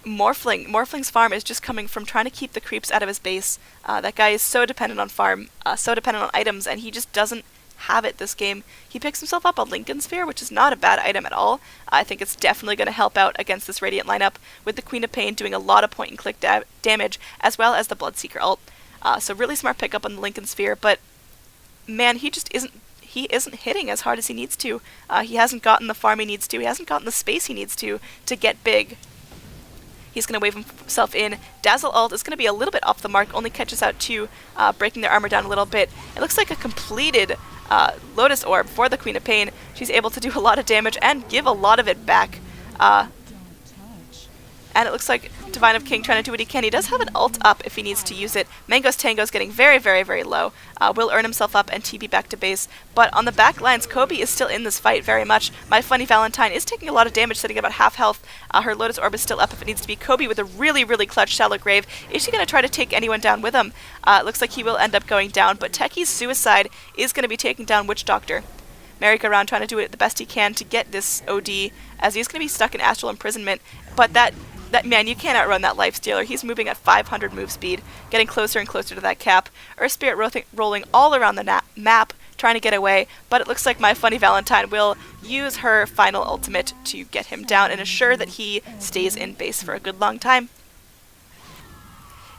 Morphling's farm is just coming from trying to keep the creeps out of his base. That guy is so dependent on farm, so dependent on items, and he just doesn't have it this game. He picks himself up a Lincoln Sphere, which is not a bad item at all. I think it's definitely going to help out against this Radiant lineup, with the Queen of Pain doing a lot of point-and-click damage, as well as the Bloodseeker ult. So really smart pickup on the Lincoln Sphere, but man, he isn't hitting as hard as he needs to. He hasn't gotten the farm he needs to. He hasn't gotten the space he needs to get big. He's going to wave himself in. Dazzle ult is going to be a little bit off the mark, only catches out 2, breaking their armor down a little bit. It looks like a completed Lotus Orb for the Queen of Pain. She's able to do a lot of damage and give a lot of it back. And it looks like Divine of King trying to do what he can. He does have an ult up if he needs to use it. Mango's Tango's getting very, very, very low. Will earn himself up and TP back to base. But on the back lines, Kobe is still in this fight very much. My Funny Valentine is taking a lot of damage, sitting at about half health. Her Lotus Orb is still up if it needs to be. Kobe with a really, really clutch Shallow Grave. Is she going to try to take anyone down with him? It looks like he will end up going down, but Techie's Suicide is going to be taking down Witch Doctor. m3rryg0r0und trying to do it the best he can to get this OD, as he's going to be stuck in Astral Imprisonment, but that man, you can't outrun that Lifestealer. He's moving at 500 move speed, getting closer and closer to that cap. Earth Spirit rolling all around the map, trying to get away, but it looks like My Funny Valentine will use her final ultimate to get him down and assure that he stays in base for a good long time.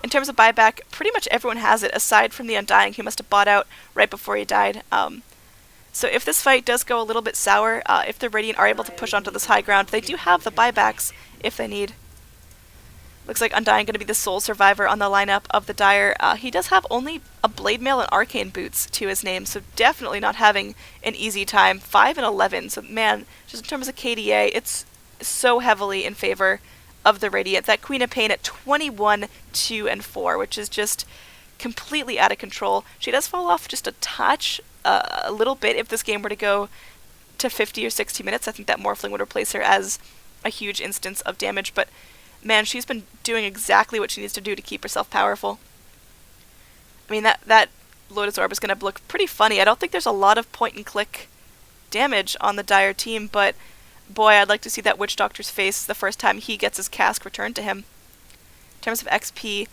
In terms of buyback, pretty much everyone has it, aside from the Undying, who must have bought out right before he died. So if this fight does go a little bit sour, if the Radiant are able to push onto this high ground, they do have the buybacks if they need. Looks like Undying going to be the sole survivor on the lineup of the Dire. He does have only a Blade Mail and Arcane Boots to his name, so definitely not having an easy time. 5 and 11, so man, just in terms of KDA, it's so heavily in favor of the Radiant. That Queen of Pain at 21, 2, and 4, which is just completely out of control. She does fall off just a touch, a little bit, if this game were to go to 50 or 60 minutes. I think that Morphling would replace her as a huge instance of damage, but man, she's been doing exactly what she needs to do to keep herself powerful. I mean, that Lotus Orb is going to look pretty funny. I don't think there's a lot of point-and-click damage on the Dire team, but boy, I'd like to see that Witch Doctor's face the first time he gets his cask returned to him. In terms of XP,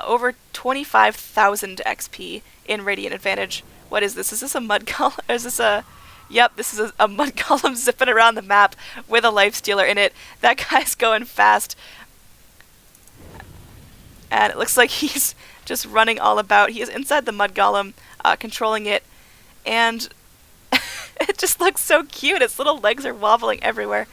over 25,000 XP in Radiant Advantage. What is this? Is this a mud golem? Or is this a... Yep, this is a mud golem zipping around the map with a Lifestealer in it. That guy's going fast. And it looks like he's just running all about. He is inside the mud golem, controlling it. And it just looks so cute. Its little legs are wobbling everywhere.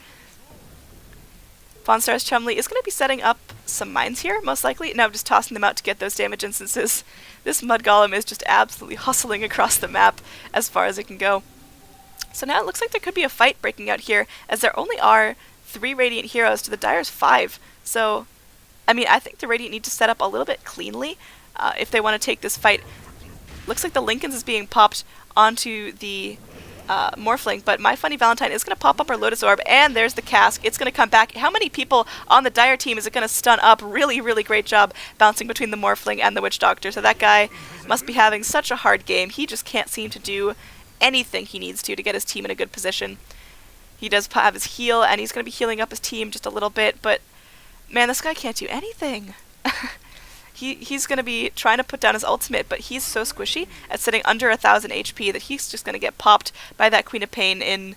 Pawnstar's Chumley is going to be setting up some mines here, most likely. No, just tossing them out to get those damage instances. This mud golem is just absolutely hustling across the map as far as it can go. So now it looks like there could be a fight breaking out here, as there only are 3 Radiant heroes to the Dire's 5. So, I mean, I think the Radiant need to set up a little bit cleanly if they want to take this fight. Looks like the Lincolns is being popped onto the Morphling, but My Funny Valentine is going to pop up her Lotus Orb, and there's the cask. It's going to come back. How many people on the Dire team is it going to stun up? Really, really great job bouncing between the Morphling and the Witch Doctor. So that guy must be having such a hard game. He just can't seem to do anything he needs to get his team in a good position. He does have his heal, and he's going to be healing up his team just a little bit, but man, this guy can't do anything. He's going to be trying to put down his ultimate, but he's so squishy at sitting under 1,000 HP that he's just going to get popped by that Queen of Pain in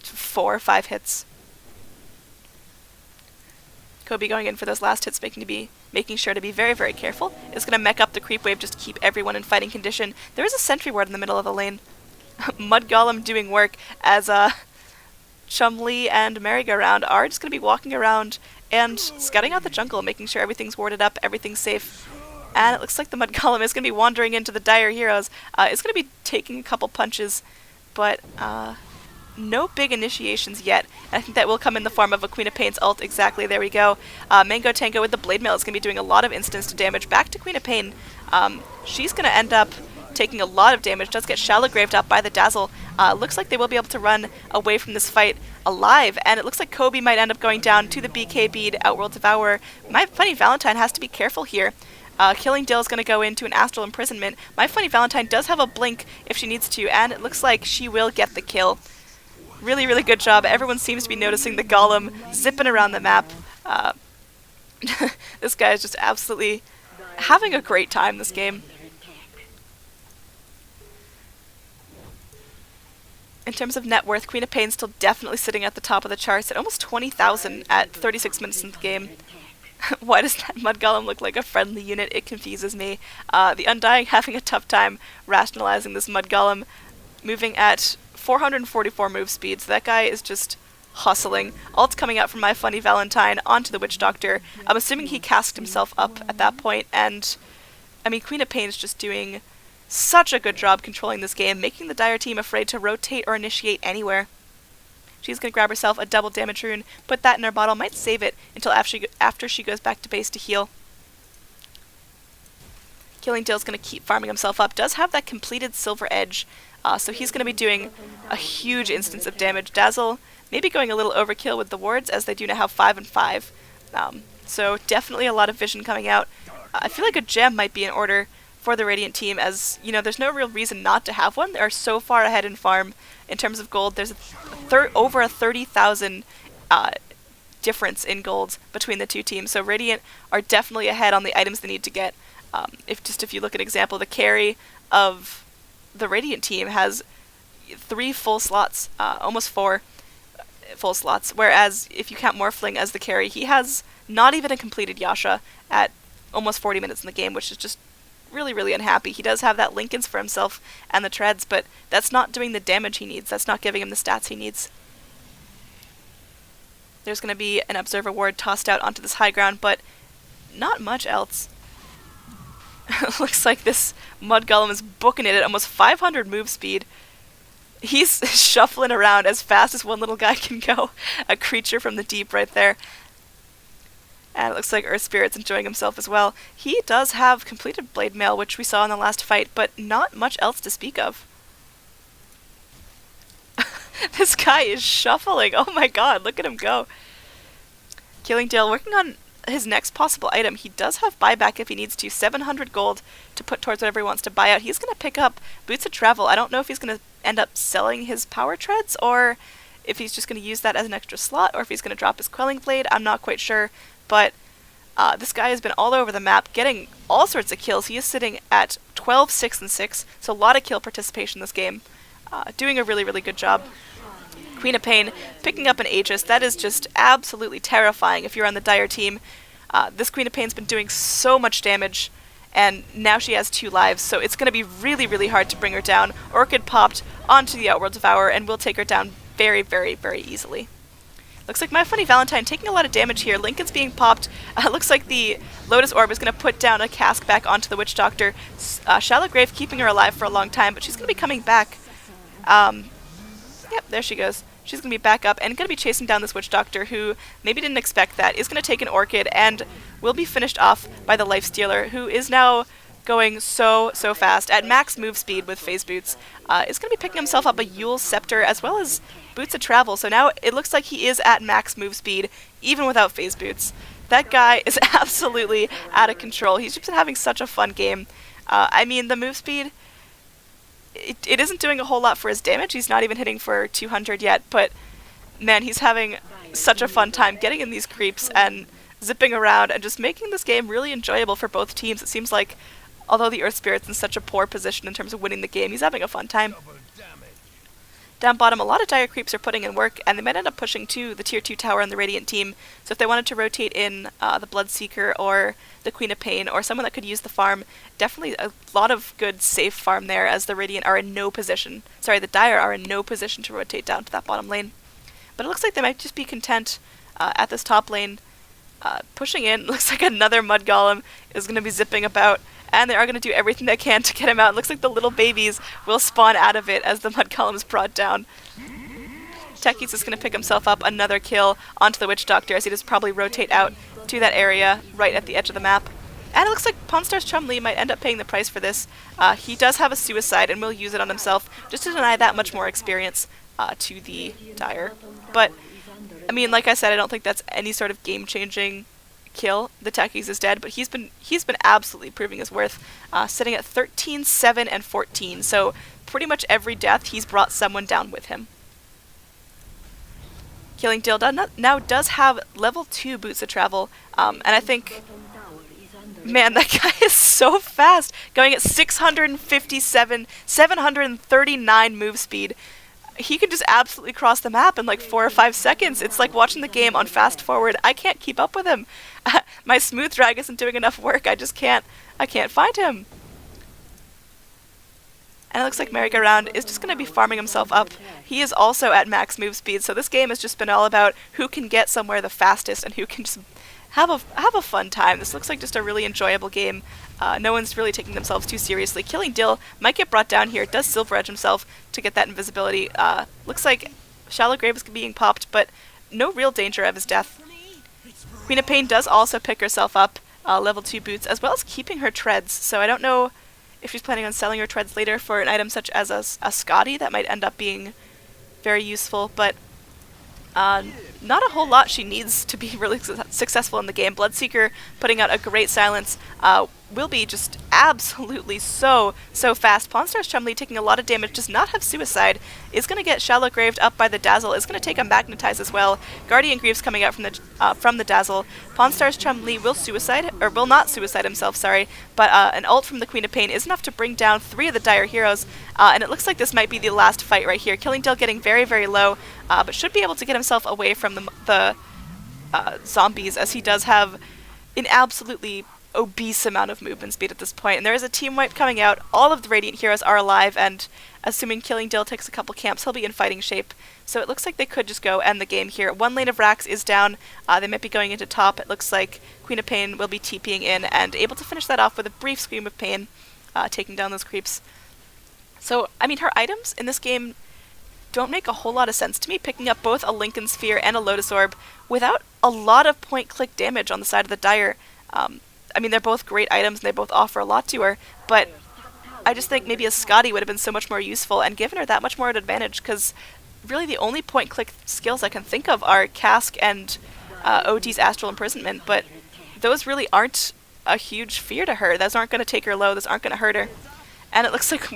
4 or 5 hits. Kobe going in for those last hits, making sure to be very, very careful. Is going to mech up the creep wave just to keep everyone in fighting condition. There is a sentry ward in the middle of the lane. Mud Golem doing work, as Chumley and m3rryg0r0und are just going to be walking around and scouting out the jungle, making sure everything's warded up, everything's safe. And it looks like the Mud Golem is going to be wandering into the Dire heroes. It's going to be taking a couple punches, but no big initiations yet. And I think that will come in the form of a Queen of Pain's ult. Exactly, there we go. Mango Tango with the Blade Mail is going to be doing a lot of instance damage. Back to Queen of Pain. She's going to end up taking a lot of damage. Does get Shallow Graved up by the Dazzle. Looks like they will be able to run away from this fight alive, and it looks like Kobe might end up going down to the BK Bead Outworld Devourer. My Funny Valentine has to be careful here. Killing Dill is going to go into an Astral Imprisonment. My Funny Valentine does have a blink if she needs to, and it looks like she will get the kill. Really, really good job. Everyone seems to be noticing the Golem zipping around the map. This guy is just absolutely having a great time this game. In terms of net worth, Queen of Pain still definitely sitting at the top of the charts at almost 20,000 at 36 minutes in the game. Why does that Mud Golem look like a friendly unit? It confuses me. The Undying having a tough time rationalizing this Mud Golem, moving at 444 move speed, so that guy is just hustling. Ult's coming out from My Funny Valentine onto the Witch Doctor. I'm assuming he cast himself up at that point, and I mean, Queen of Pain is just doing such a good job controlling this game, making the Dire team afraid to rotate or initiate anywhere. She's going to grab herself a double damage rune, put that in her bottle, might save it until after she goes back to base to heal. Killing Dill's going to keep farming himself up, does have that completed Silver Edge, so he's going to be doing a huge instance of damage. Dazzle maybe going a little overkill with the wards, as they do now have 5 and 5. So definitely a lot of vision coming out. I feel like a gem might be in order for the Radiant team, as, you know, there's no real reason not to have one. They are so far ahead in farm. In terms of gold, there's over a 30,000 difference in gold between the two teams, so Radiant are definitely ahead on the items they need to get. If you look at example, the carry of the Radiant team has 3 full slots, almost 4 full slots, whereas if you count Morphling as the carry, he has not even a completed Yasha at almost 40 minutes in the game, which is just really, really unhappy. He does have that Linken's for himself and the treads, but that's not doing the damage he needs. That's not giving him the stats he needs. There's going to be an Observer Ward tossed out onto this high ground, but not much else. Looks like this Mud Golem is booking it at almost 500 move speed. He's shuffling around as fast as one little guy can go. A creature from the deep right there. And it looks like Earth Spirit's enjoying himself as well. He does have completed Blade Mail, which we saw in the last fight, but not much else to speak of. This guy is shuffling. Oh my god, look at him go. Killing Dale working on his next possible item. He does have buyback if he needs to. 700 gold to put towards whatever he wants to buy out. He's going to pick up Boots of Travel. I don't know if he's going to end up selling his power treads, or if he's just going to use that as an extra slot, or if he's going to drop his Quelling Blade. I'm not quite sure. But this guy has been all over the map, getting all sorts of kills. He is sitting at 12, 6, and 6, so a lot of kill participation in this game. Doing a really, really good job. Queen of Pain picking up an Aegis. That is just absolutely terrifying if you're on the Dire team. This Queen of Pain's been doing so much damage, and now she has 2 lives, so it's going to be really, really hard to bring her down. Orchid popped onto the Outworld Devourer, and will take her down very, very, very easily. Looks like My Funny Valentine taking a lot of damage here. Linken's being popped. Looks like the Lotus Orb is going to put down a cask back onto the Witch Doctor. Shallow Grave keeping her alive for a long time, but she's going to be coming back. Yep, there she goes. She's going to be back up and going to be chasing down this Witch Doctor, who maybe didn't expect that. Is going to take an Orchid and will be finished off by the Life Stealer, who is now going so fast at max move speed with Phase Boots. Is going to be picking himself up a Yule's Scepter as well as Boots of Travel, so now it looks like he is at max move speed, even without Phase Boots. That guy is absolutely out of control. He's just been having such a fun game. I mean, the move speed, it isn't doing a whole lot for his damage. He's not even hitting for 200 yet, but man, he's having such a fun time getting in these creeps and zipping around and just making this game really enjoyable for both teams. It seems like, although the Earth Spirit's in such a poor position in terms of winning the game, he's having a fun time. Down bottom, a lot of Dire creeps are putting in work, and they might end up pushing to the Tier 2 tower on the Radiant team, so if they wanted to rotate in the Bloodseeker or the Queen of Pain, or someone that could use the farm, definitely a lot of good safe farm there, as the Radiant are in no position, the Dire are in no position to rotate down to that bottom lane. But it looks like they might just be content at this top lane, pushing in. Looks like another Mud Golem is going to be zipping about, and they are going to do everything they can to get him out. It looks like the little babies will spawn out of it as the Mud Golem is brought down. Techie's is going to pick himself up another kill onto the Witch Doctor, as he just probably rotate out to that area right at the edge of the map. And it looks like Pawnstar's Chumlee might end up paying the price for this. He does have a suicide and will use it on himself just to deny that much more experience to the Dire. But, I mean, like I said, I don't think that's any sort of game-changing kill. The Techies is dead, but he's been absolutely proving his worth, sitting at 13, 7, and 14. So pretty much every death, he's brought someone down with him. Killing Deal now does have level 2 boots of travel, and I think, man, that guy is so fast, going at 657, 739 move speed. He can just absolutely cross the map in like 4 or 5 seconds. It's like watching the game on fast forward. I can't keep up with him. My smooth drag isn't doing enough work. I can't find him. And it looks like m3rryg0r0und is just going to be farming himself up. He is also at max move speed, so this game has just been all about who can get somewhere the fastest and who can just have a fun time. This looks like just a really enjoyable game. No one's really taking themselves too seriously. Killing Dill might get brought down here. Does Silver Edge himself to get that invisibility. Looks like Shallow Grave is being popped, but no real danger of his death. Queen of Pain does also pick herself up level 2 boots, as well as keeping her treads. So I don't know if she's planning on selling her treads later for an item such as a Scotty. That might end up being very useful, but not a whole lot she needs to be really successful in the game. Bloodseeker putting out a great silence will be just absolutely so fast. Pawnstar's Chumley taking a lot of damage, does not have suicide, is going to get Shallow Graved up by the Dazzle, is going to take a Magnetize as well. Guardian Greaves coming out from the Dazzle. Pawnstar's Chumley will not suicide himself, sorry, but an ult from the Queen of Pain is enough to bring down 3 of the Dire heroes, and it looks like this might be the last fight right here. Killing Dill getting very low, but should be able to get himself away from the zombies, as he does have an absolutely obese amount of movement speed at this point. And there is a team wipe coming out. All of the Radiant heroes are alive, and assuming Killing Dill takes a couple camps, he'll be in fighting shape. So it looks like they could just go end the game here. One lane of Rax is down. They might be going into top. It looks like Queen of Pain will be TPing in and able to finish that off with a brief Scream of Pain, taking down those creeps. So, I mean, her items in this game don't make a whole lot of sense to me, picking up both a Lincoln Sphere and a Lotus Orb without a lot of point-click damage on the side of the Dire. I mean, they're both great items and they both offer a lot to her, but I just think maybe a Scotty would have been so much more useful and given her that much more advantage, because really the only point-click skills I can think of are Cask and OD's Astral Imprisonment, but those really aren't a huge fear to her. Those aren't going to take her low, those aren't going to hurt her. And it looks like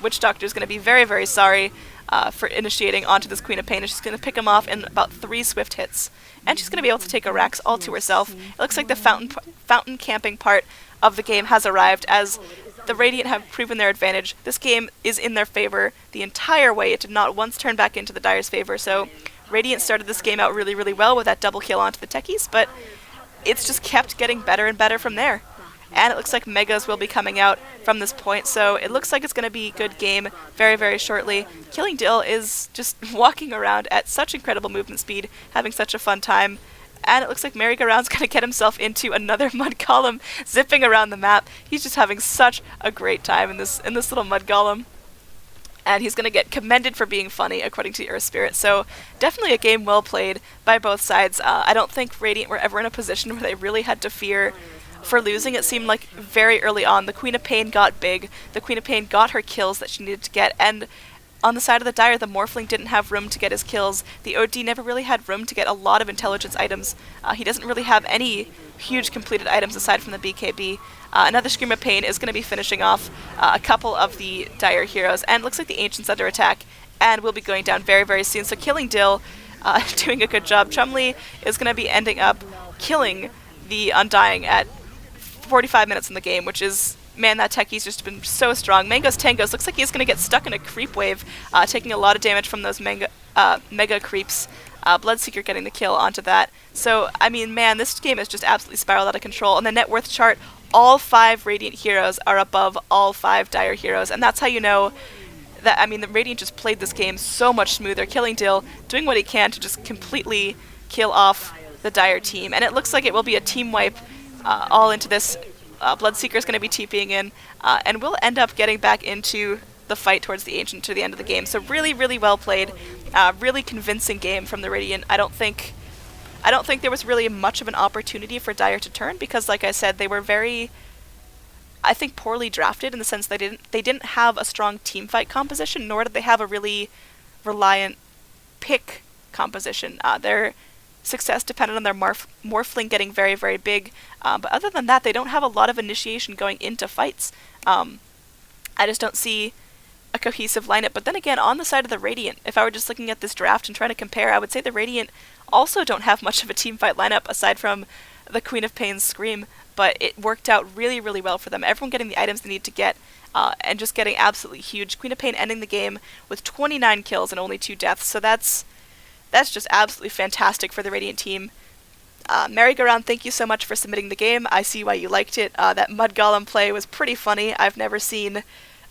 Witch Doctor is going to be very sorry for initiating onto this Queen of Pain, and she's going to pick him off in about 3 swift hits. And she's going to be able to take a Rax all to herself. It looks like the fountain camping part of the game has arrived, as the Radiant have proven their advantage. This game is in their favor the entire way. It did not once turn back into the Dire's favor, so Radiant started this game out really well with that double kill onto the techies, but it's just kept getting better and better from there. And it looks like Megas will be coming out from this point, so it looks like it's going to be a good game very shortly. Killing Dill is just walking around at such incredible movement speed, having such a fun time. And it looks like m3rryg0r0und's going to get himself into another mud golem, zipping around the map. He's just having such a great time in this little mud golem. And he's going to get commended for being funny, according to the Earth Spirit. So definitely a game well played by both sides. I don't think Radiant were ever in a position where they really had to fear for losing. It seemed like very early on the Queen of Pain got big, the Queen of Pain got her kills that she needed to get, and on the side of the Dire, the Morphling didn't have room to get his kills. The OD never really had room to get a lot of intelligence items. He doesn't really have any huge completed items aside from the BKB. Another Scream of Pain is going to be finishing off a couple of the Dire heroes, and it looks like the Ancient's under attack, and will be going down very soon. So Killing Dill, doing a good job. Chumley is going to be ending up killing the Undying at 45 minutes in the game, which is, man, that techie's just been so strong. Mango's Tangos looks like he's going to get stuck in a creep wave, taking a lot of damage from those mega creeps. Bloodseeker getting the kill onto that. So, I mean, man, this game is just absolutely spiraled out of control. On the net worth chart, all 5 Radiant heroes are above all 5 Dire heroes, and that's how you know that, I mean, the Radiant just played this game so much smoother. Killing Dill, doing what he can to just completely kill off the Dire team, and it looks like it will be a team wipe all into this. Bloodseeker is going to be TPing in, and we'll end up getting back into the fight towards the Ancient to the end of the game. So really well played, really convincing game from the Radiant. I don't think there was really much of an opportunity for Dire to turn, because, like I said, they were very, I think, poorly drafted in the sense they didn't have a strong team fight composition, nor did they have a really reliant pick composition. Their success depended on their Morphling getting very big, but other than that, they don't have a lot of initiation going into fights. I just don't see a cohesive lineup. But then again, on the side of the Radiant, if I were just looking at this draft and trying to compare, I would say the Radiant also don't have much of a team fight lineup aside from the Queen of Pain's Scream, but it worked out really, really well for them. Everyone getting the items they need to get, and just getting absolutely huge. Queen of Pain ending the game with 29 kills and only 2 deaths, so that's just absolutely fantastic for the Radiant team. m3rryg0r0und, thank you so much for submitting the game. I see why you liked it. That Mud Golem play was pretty funny. I've never seen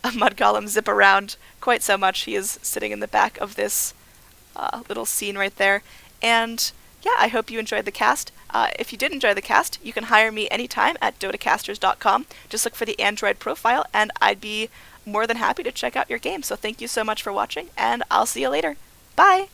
a Mud Golem zip around quite so much. He is sitting in the back of this little scene right there. And yeah, I hope you enjoyed the cast. If you did enjoy the cast, you can hire me anytime at dotacasters.com. Just look for the Android profile, and I'd be more than happy to check out your game. So thank you so much for watching, and I'll see you later. Bye!